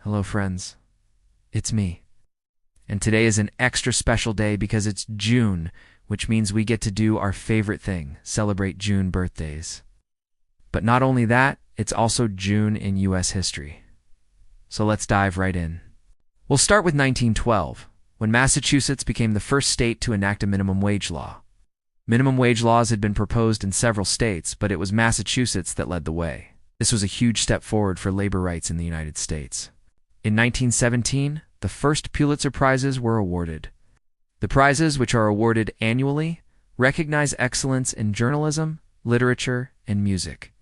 Hello, friends. It's me. And today is an extra special day because it's June, which means we get to do our favorite thing, celebrate June birthdays. But not only that, it's also June in U.S. history. So let's dive right in. We'll start with 1912, when Massachusetts became the first state to enact a minimum wage law. Minimum wage laws had been proposed in several states, but it was Massachusetts that led the way. This was a huge step forward for labor rights in the United States. In 1917, the first Pulitzer Prizes were awarded. The prizes, which are awarded annually, recognize excellence in journalism, literature, and music.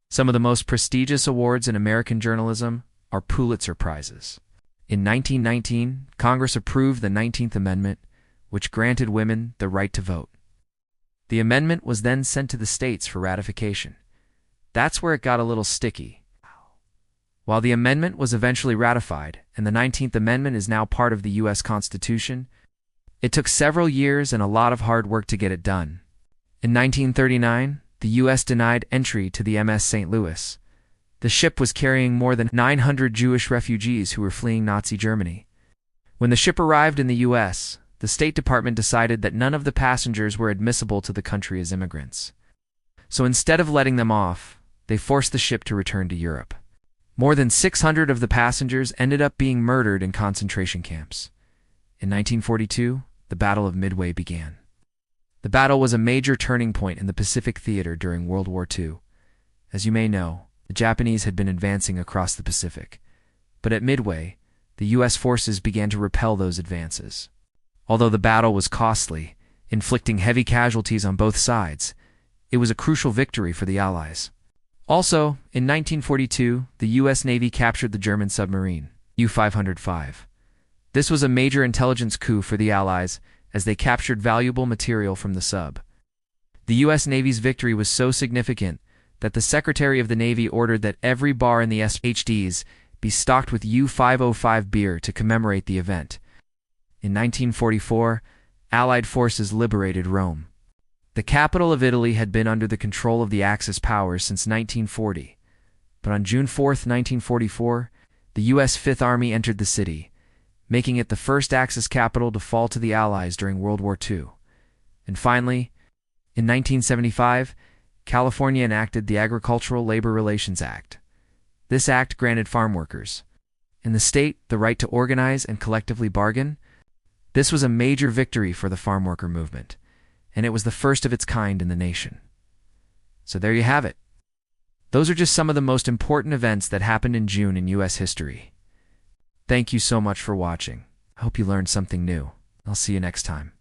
Some of the most prestigious awards in American journalism are Pulitzer Prizes. In 1919, Congress approved the 19th Amendment, which granted women the right to vote. The amendment was then sent to the states for ratification. That's where it got a little sticky. While the amendment was eventually ratified, and the 19th Amendment is now part of the U.S. Constitution, it took several years and a lot of hard work to get it done. In 1939, the U.S. denied entry to the MS St. Louis. The ship was carrying more than 900 Jewish refugees who were fleeing Nazi Germany. When the ship arrived in the U.S., the State Department decided that none of the passengers were admissible to the country as immigrants. So instead of letting them off, they forced the ship to return to Europe. More than 600 of the passengers ended up being murdered in concentration camps. In 1942, the Battle of Midway began. The battle was a major turning point in the Pacific Theater during World War II. As you may know, the Japanese had been advancing across the Pacific. But at Midway, the U.S. forces began to repel those advances. Although the battle was costly, inflicting heavy casualties on both sides, it was a crucial victory for the Allies. Also, in 1942, the U.S. Navy captured the German submarine, U-505. This was a major intelligence coup for the Allies as they captured valuable material from the sub. The U.S. Navy's victory was so significant that the Secretary of the Navy ordered that every bar in the SHDs be stocked with U-505 beer to commemorate the event. In 1944, Allied forces liberated Rome. The capital of Italy had been under the control of the Axis powers since 1940, but on June 4, 1944, the U.S. Fifth Army entered the city, making it the first Axis capital to fall to the Allies during World War II. And finally, in 1975, California enacted the Agricultural Labor Relations Act. This act granted farm workers in the state the right to organize and collectively bargain. This was a major victory for the farm worker movement, and it was the first of its kind in the nation. So there you have it. Those are just some of the most important events that happened in June in U.S. history. Thank you so much for watching. I hope you learned something new. I'll see you next time.